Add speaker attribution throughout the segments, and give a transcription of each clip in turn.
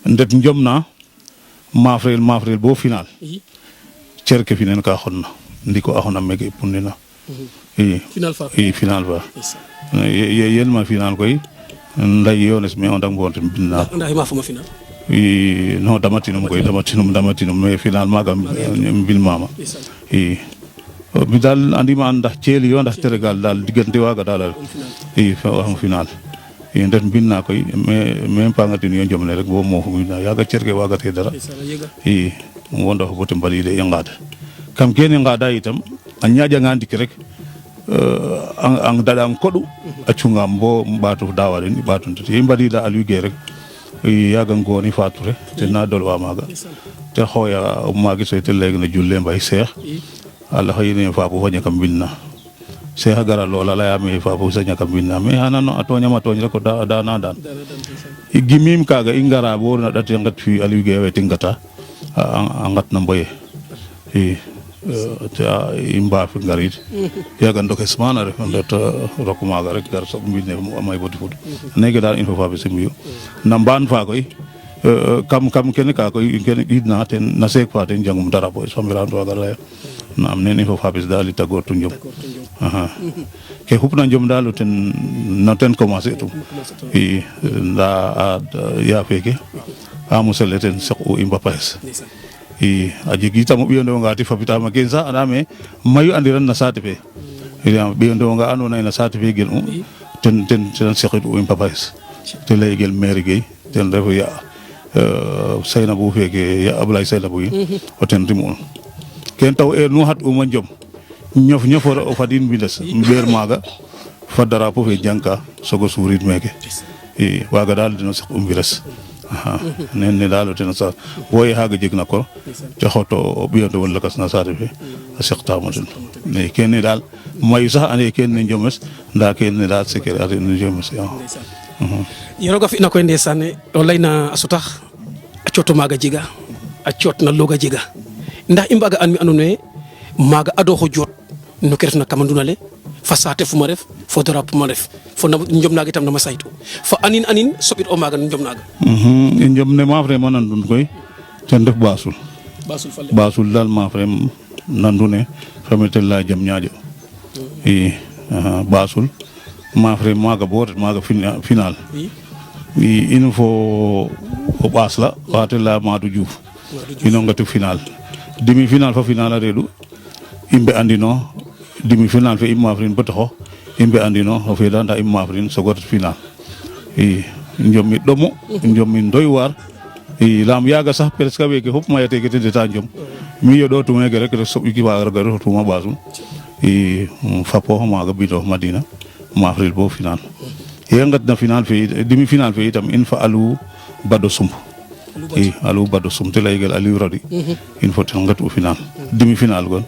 Speaker 1: ndet njomna mafrel bo final cerke finen ka xonna ndiko axona meke pundina final fa yelma final koy nday yones me on dang bonten binna
Speaker 2: nday ma fuma final
Speaker 1: no damatinum mais final maga bil mama mi dal andima anda cieli yo ndax teregal dal digante waga dal fa final ndet binna koy mais pangatin yo jomne rek bo mo binna yaga cerke waga te dara wonda ko botem balide ngada kam kene ngada itam anyaaja ngandi rek ang dadam kodu acungam bo mbatu dawalen batu te balida aluge rek yaga ngoni fature te na dolwa maga te xoya magi so te leg na julle mbay cheikh Allah hayni fa bo honya kam binna cheikh gara lola la yami fa bo sanya kam binna me hanano atonya matonya ko da na dan igimim kaga ingara bo na date ngat fi aluge we tingata angat na mboye ta imba fi ngarit yaga ndoke smana rek ndata rokumaga rek gar so mbine amay bodi fut nege dal info fa be simbiyo namban fa koy kam ken ka koy ken idna ten na sek fa ten jangum dara boy somira to gar la nam nen info fa be dal tago to njom ke hupna njom dal ten na ten commencer to da ya feke amusel ten sako imba pais aji gita mo biyondo ngati fabita ma genza adame mayu andiran na sate fe biyondo nga ando na sate fe gel ten sekhet o impapais te lay gel maire gay ten refu ya sayna bu feke ya ablay sayna bu o ten rimon ken taw e no hat o ma jom ñofora o fadin bilas mber maga fa darapo fe janka sogo surit meke waga dal dino sekh umbiras nen dal ten sa boy haga jigna ko te xoto biyondo wala kas na sate fe sekta mo den ne ken dal mayu sax ane ken njomes nda ken dal sekere ade njomes
Speaker 2: yoro ga fi na ko ndesane o layna asutax a cioto maga jiga a ciot na loga jiga ndax imbaga an mi andone maga ado ko jot no kerfna kamanduna le fa sate fuma ref fo dara puma ref fo njom naga tam na masaytu fa anin sobit o maga njom naga
Speaker 1: njom ne ma vraiment nandun koy ten def basul dal ma vraiment nandune famete la jam ñaajo basul ma vraiment maga boret maga final il faut o basla watela madu diouf ino ngatu final demi final fa final redu imbe andino demi final fe imma afrin boto imbe andino o fe danda imma afrin sogot final njom mi domo njom mi doy war lam yaga sax presque weke hop mayate ke de ta njom mi yodo to mege rek so ki ba gar to ma basu fapo maga bido Madina ma afril bo final yengat na final fe demi final fe itam in fa alu bado sump alu bado sump te laygal ali rodi in faut ngatu final demi final gon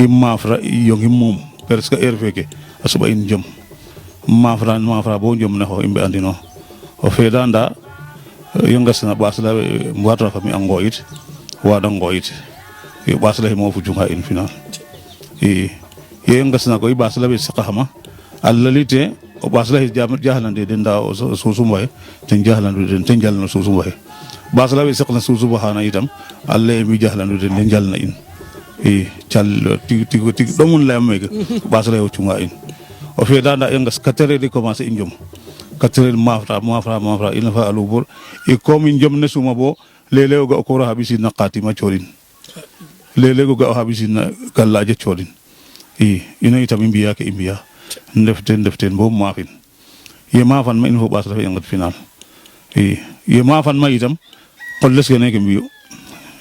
Speaker 1: mafra yongi mom presque heure feke asuba in jom mafra bo jom na ho imbe andino o fedanda yongasna basla mbata fa mi angoyit wada ngoyit basla mo fu junga in final yongasna ko basla be sakama allalite o basla jahlande den da susumay ten jahlande den ten jalna susumay basla be sakna susubahana itam alle mi jahlande den jalna in cal ti domun la mege basla yo chunga in o fe danda engas 4h de commencer injom 4h mafra ina fa alubur comme injom ne suma bo lele go ko habisi na qatima chorin lele go habisi na kallaje chorin ina itam imbiya ke imbiya ndeften bo mafin ye mafan ma in fo basla fe ngat final ye mafan ma itam kolles ke ne ke mbiyo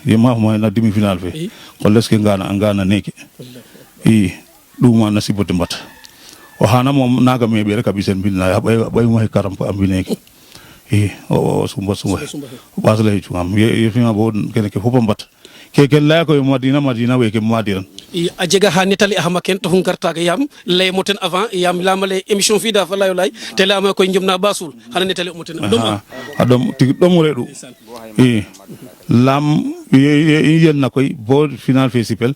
Speaker 1: ye maf ma na demi final fe kolles ke ngana neke duma nasibote mbata o hana mom naga mebe rek abisen binna ya bay mo karam pa ambineke o sumba basla hi chungam ye fima bo kene ke fopa mbata ke la ko Madina we ke Madina
Speaker 2: a jega ha netali ahma ken to hunkarta ga yam lay moten avant yam lamale émission fi da fa layo lay te la ma koy njomna basul hana netali moten
Speaker 1: adom ti dom redu lam yen na koy bo final festival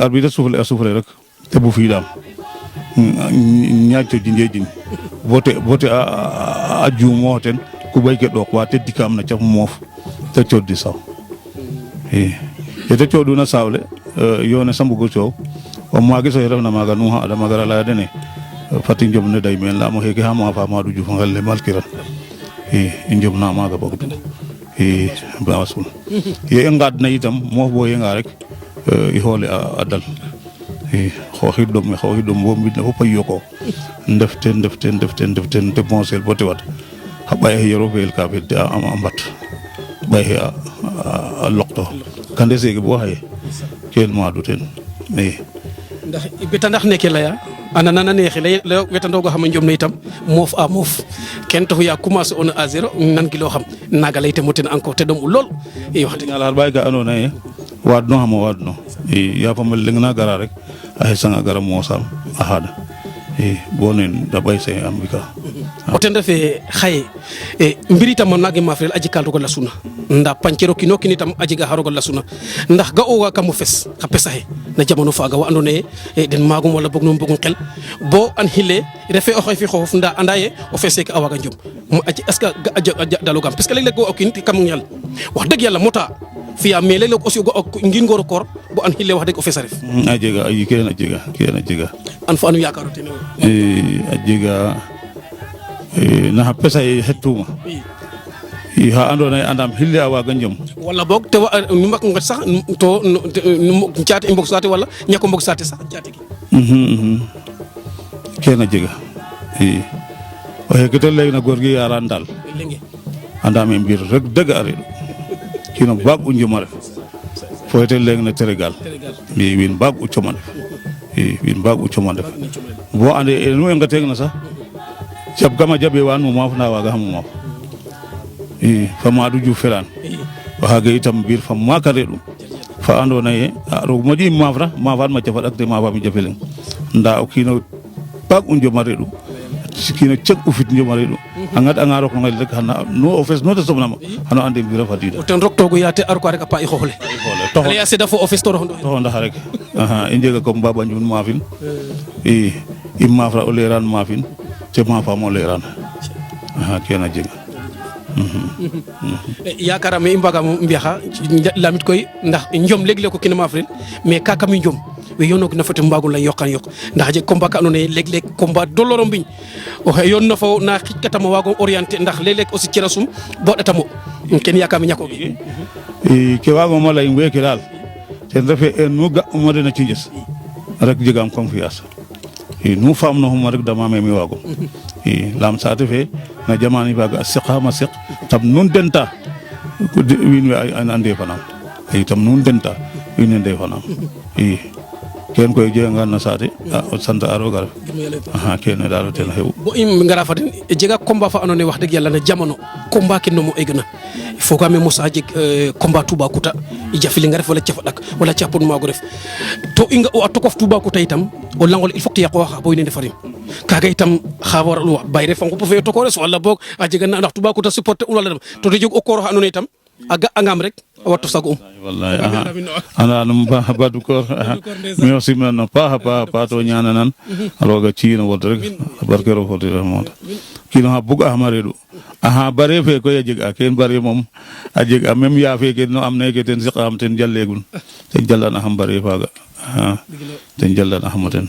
Speaker 1: arbitre souffle rek te bu fi dam ñaato jinjeejin vote a juumo ten ku bay ke ɗok wa teddi kam na caf moof te coddi saw yete coɗuna sawle yone sambugo coow o maagi so refna maaga nu ha adama gara laya dene fati njomne day men lamo xeke ha ma fa Madou Diouf ngel le malkiran i njomna maaga bog basul ye i ngadna itam moof bo yenga rek i xoole a dal xooxid ɗom bo mbidne fop a yoko ndef ten te bonsel bo te wat xa ɓaye xe yero fel ka fel te a mbat ɓaye xe a loqto kande seeke bo xaye ken Madou ten
Speaker 2: ndax beta ndax neke leya ana nana neexe lay wetandoga xama njom na itam moof a moof ken taxu ya commencer ona à zéro nan gilo xam naga lay temo ten encore te ɗom u lool i wax dëgg
Speaker 1: ñalar ɓaye ka andoona yee waadno xam o waadno ya famal leng na gara rek a xesanga gara moosam a xaada bo nen da ɓay se a mbika
Speaker 2: o ten refe xaye mbir itam o naange maafrel a jika roog a lasuna nda pancero kiin o kiin itam a jega xa roog a lasuna ndax ga'ooga kam o fes xa pes axe na jamano faaga wa andoona yee den maagum wala boog no mbogum qel bo an xile refe oxe fi xooxof nda anda ye o fees eke a waaga njom est-ce que a daloogaam parce que leeg-leeg o kiin kam ñal wax dëgg yàlla mota fi'a mais leeg-leeg aussi o ga ngin ngoor o koor bo an xile wax dëgg o fees a ref
Speaker 1: a jega kene a jega
Speaker 2: an fo anu yaakaro ten
Speaker 1: a jega naxa pesa ye xetuma xa andoona yee andam xile a waaga njom
Speaker 2: wala boog te nu mbak nget sax to caate i mbog saate wala ñako mbog saate sax caate ke
Speaker 1: kene a jega o xeke te layna goor gi yaran dal andam e mbir rek dëgg a reɗ'u kiino baag u njom a ref fo te layna Térégal wiin baag u com a ndef wiin baag u com a ndef bo ande nu i ngeteegna sax jab kam a jaɓe wa nu maaf nda waaga xam o maaf fa Madou Diouf felaan o xaaga itam mbir fa maak a reɗ'u fa andoona yee roog moƴi maafra maafaan ma cafa ɗak te maafaam jafe leŋ nda o kiin o baag u njom a reɗ'u kiin o ceg u fit njom a reɗ'u a ŋad'anga roog ngel rek xana nu o fees nu te soɓnama xano ande mbir a fadiida
Speaker 2: ten rok toogu ya te arko rek a paax i xoox le ale a seda fo o fees to
Speaker 1: toxo ndaxa rek i njega comme Baba Ndioun maafin i maafra o leeraan maafin te maafaam o leeraan kene a jega
Speaker 2: yaakaarame i mbaga mbiaxa lamit koy ndax njom leeg-leeg o kiin maafrel mais ka kam i njom we yoon na fo ten mbago lay yoqan yoq ndax a jeg combat ka andoona yee leeg-leeg combat doloro mbiñ oxe yoon na fo na xijkatamo waago orienter ndax leeg-leeg aussi cira sum bo ɗatamo ken yaakaar ñakoogi
Speaker 1: ke waaguma lay weeke daal ten refe nu ga'uma den a ciiƴes rek jegaam confiance nu faamnoxuma rek dama me mi waagum laam saate fe na jamani faaga a seqaam a seq tam nun denta wiin we a ndefanaam tam nun denta wiin we ndefanaam ken koy jegangan na saate o sant a roog a ref kene daal ten xewu
Speaker 2: bo i ngara fa den jega combat fa andoona yee wax dëgg yàlla na jamano combat ke nomo egna fogaame mosa jeg combat Toubacouta i jafilinga ref wala cafaɗak wala capon maago ref to a tokof Toubacouta itam o langole il faut que te yaqooxa bo wiin we ndefarim kaaga itam xa waralu bayre fa ngupu fe tokores wala boog a jega na ndax Toubacouta supporter un wala dem to te jeg o koor oxa andoona yee itam a ga'angaam rek a wattu sag'um
Speaker 1: wallahi anda num Badou Koor mi o simnan no paax a paax to ñaananan roog a ci'in o wod rek barke roog fo moon kiin oxa bug'axam a reɗ'u axa bare fe koy a jeg'a keen bare moom a jeg'a même yaa feke no am neke ten saqaxam ten jaleegun ten jalanaxam bare faaga ten jalanaxam o ten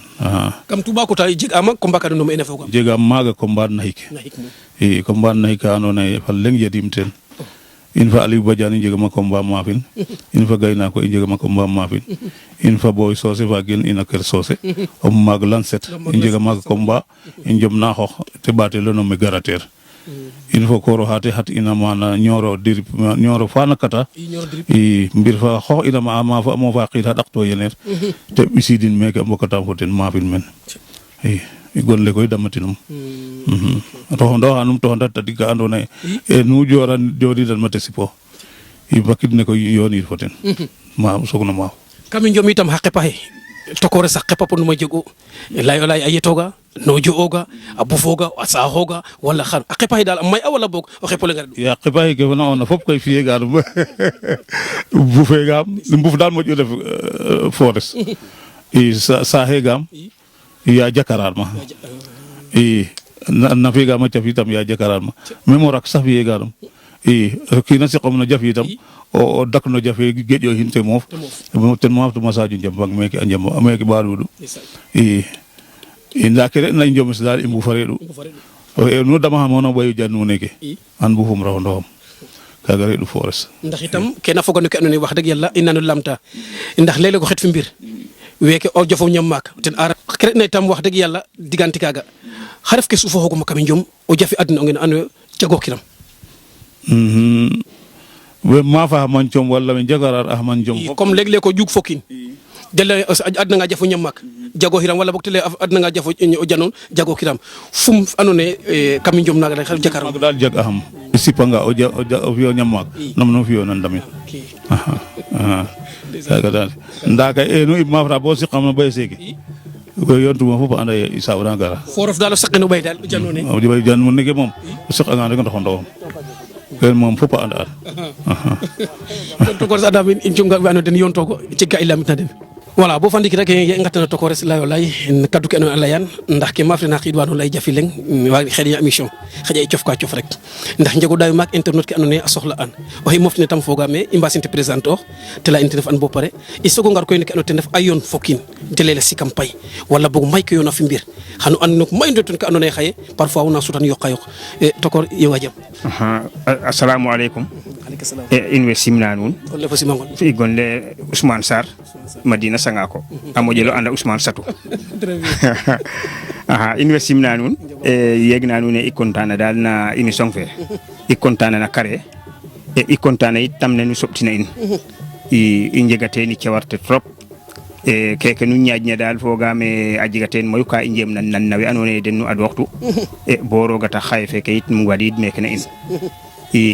Speaker 2: kam Toubacouta jeg'aam combat ka numa ene fogaam
Speaker 1: jegaam maaga combat naxik i combat naxik ka andoona yee fa leŋ yedim ten in fa Aliou Badiane i njegama combat maafin in fa Gaynako i njegama combat maafin in fa Boy Socé fa gen ina Kër Socé o maag Lansette i njega maaga combat i njom na xoox te ɓaateleno me garateer in fa koor oxa te xat ina mana Nioro fana kata i mbir fa xoox ina ma mo fa qiid xa ɗaq to yeneer te ɓisidin meeke a mbokataam fo ten maafin men i gonle koy damatinum toxondoxanum toxonda tadik ka andoona yee nu jooridan ma te sipo i bakid ne koy yoonir fo ten ma sogno maaw
Speaker 2: kam i njom itam xa qepa xe tokore sax qepa podnuma jeg'u layo lay a yetooga no jo'ooga a bufooga a saaxooga wala xar a qepa xe daal a may a wala boog o xepo lenga reɗ'u
Speaker 1: ya qepa xe ke na'oona fop koy fi'eeganum bufeegaam mbuf daal moƴu ref fores i saaxeegaam ya jakaraan ma i na figa ma cafi tam ya jakaran ma même rak sax fiye garam kina si qom na jafi tam o dak no jafe gejo hinte mof ten mof to masaju jam bang meke anjam ameke barudu inda kere na njom sidal imbu faredu no dama hamono boyu jannu neke an bu fum raw ndom kaga redu forest
Speaker 2: ndax itam kena fogano ke andone wax deug yalla inanu lamta ndax lele ko xet fi mbir weke o jofo ñam mak ten ara kere na itam wax deug yalla diganti kaga xaref ke suufo hokuma kam njom o jafi aduna ngene ando jago kiram
Speaker 1: we ma fa man jom wala men jagarar ahman jom
Speaker 2: comme legle ko juk fokin delle adna nga jafo ñam mak jago hiram wala bok tele adna nga jafo janon jago kiram fum anone kam njom naga xal jakar
Speaker 1: dal jag aham sipanga o fiyo ñam mak nam no fiyo nan damit kaga dal ndaka no ma fa bo si xam bay seki ko yontuma fofu anda isa wala gara
Speaker 2: forof dal sakeno bay dal janone
Speaker 1: o di bay jan mon nege mom sakanga rek ndox ndawam ken mom fofu anda
Speaker 2: to ko sa damin in jom ga wano den yonto ko ci ga ilamit na den voilà bo fandiki rek ngatana to ko res layo lay kaddu ke no alayan ndax ke mafri na xidwano lay jafi leng wa xel ya émission xaja ciof ka ciof rek ndax njego dayu mak internet ke anone a soxla an o hay mofne tam foga me imbasinte présente te la internet an bo pare i sogo ngar koy nek anote def ayon fokin telele sikam pay wala bog may ko yona fi mbir xanu an nok may ndotun ka anone xaye parfois wona sutan yok ayok to ko yowa jam
Speaker 3: assalamu alaykum inwe simna nun
Speaker 2: on le fasimango
Speaker 3: fi gonle Ousmane Sarr Madina Sangako amojelo anda Ousmane Satou inwe simna nun yegna nun e kontana dal na émission fe i kontana na kare i kontana itam ne nu sobtina in i njegate ni ciawarte trop keke nu ñaajña dal fogame a jigaten moy ka injem nan nawe anone den nu ad waxtu boro gata xayfe ke it mu wadid meke na in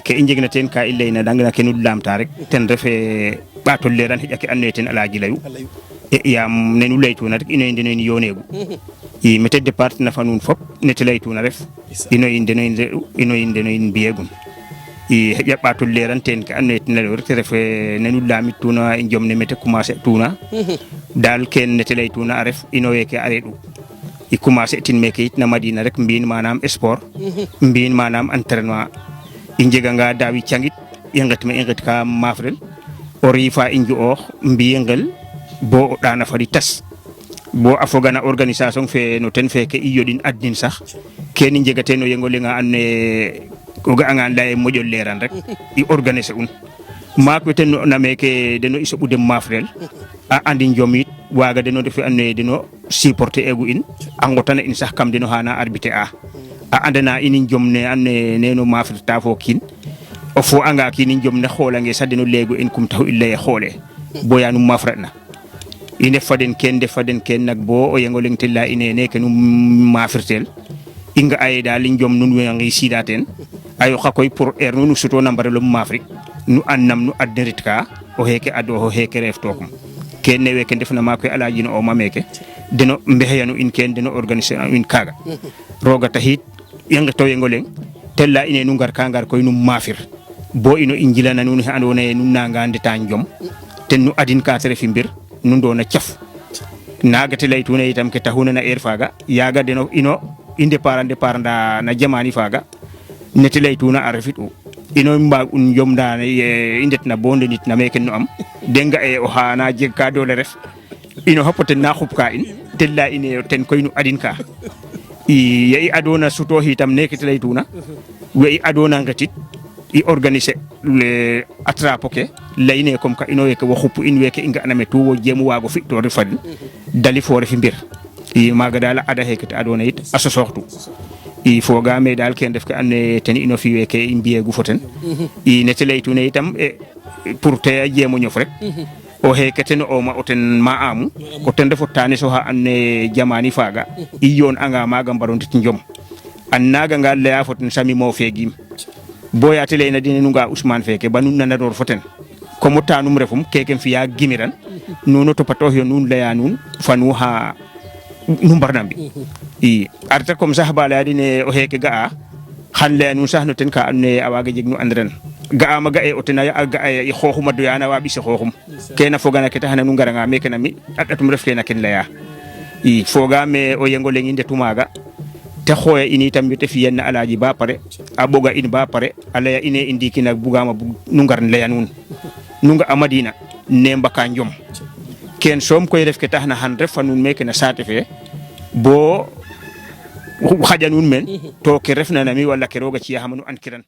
Speaker 3: ke injegna ten ka illayna dangna kenu lamta rek ten refe batol leran hejake anne ten alaaji layu yam nenu laytuna rek ino inde ni yonegu mete départ na fanun fop nete laytuna ref ino inde no in biegum heja batol leran ten ka anne ten rek refe nenu lamituna injom ne mete commencer tuna dal ken nete laytuna ref ino yeke aredu i commencer tin meke it na Madina rek mbin manam sport mbin manam entraînement injega nga dawi cangit yengat ka mafrel orifa inju o mbiyengel bo dana fadi tas bo afogana organisation fe no ten fe ke iyodin adnin sax ken injegate no yengol nga anne ko ga nga lay mojol leran rek i organiser un mako ten no nameke deno iso budem mafrel a andi jomit waga deno def anne deno supporter egu in angotana in sax kam deno hana arbitre a andana inin jomne anne neno mafrita fo kin o fo anga kinin jomne xolange sadeno lego en kum taw illa xole boyanu mafratna ine faden ken nak bo o yengoleng tella ine ne kenu mafritel inga ay dal jom nun we ngi sidaten ayo xakoy pour nu suto nambare lo mafrik nu annam nu adneritka o heke ado o heke ref tokum ken newe ken defna makoy alaaji no o mameke deno mbeheyanu in ken deno organiser in kaga roga tahit yanga to yengoleng tella ine nu ngar kangar koy nu mafir bo ino injilana nun andone nun nanga ndeta njom ten nu adin ka tere fi mbir nun do na ciaf naga te laytuna itam ke tahuna na faga yaga deno ino inde paranda na jamani faga nete laytuna arafitu ino mba un jom da indet na bonde nit na meken no am denga o hana je ka dole ref ino hapote na khubka in tella ine ten koy nu adin ka i adona suto hitam nekete laytuna we adona ngatit i organiser le atrapoke layne comme ka ino yeke wo xupu in weke inga aname tu wo jemu wago fi to refal dali fore fi mbir i maga dala ada hekete adona it aso sortu i foga me dal ken def ka anne ten ino fi weke imbiye gu foten i nete laytuna itam pour te jemu ñof rek o hekete no ma oten ma amu ko ten defo tane so ha anne jamani faga i yon anga maga baronti njom annaga ngal leya foten sami mo fegim boya tele na dine nga Ousmane feke banun na dor foten ko motanum refum keken fiya gimiran nuno to pato yo nun leya nun fanu ha num barnambi i arta comme ça bala dine o heke ga han le nun sahno ten ka anne awaga jegnu andren ga ma ga e otena ya ga e xoxuma do yana wabi se xoxum kena fogana keta hananu ngaranga meke nami atatum ref kena ken leya i foga me o yengo lengi nde tumaga te xoya ini tambi te fiyen alaaji ba pare a boga in ba pare alaya ine indi kina bugama nu ngar leya nun nu nga amadina ne mbaka njom ken som koy def ke taxna han ref fa nun meke na saate fe bo xaja nun men to ke refna nami wala ke roga ci hamanu an kiran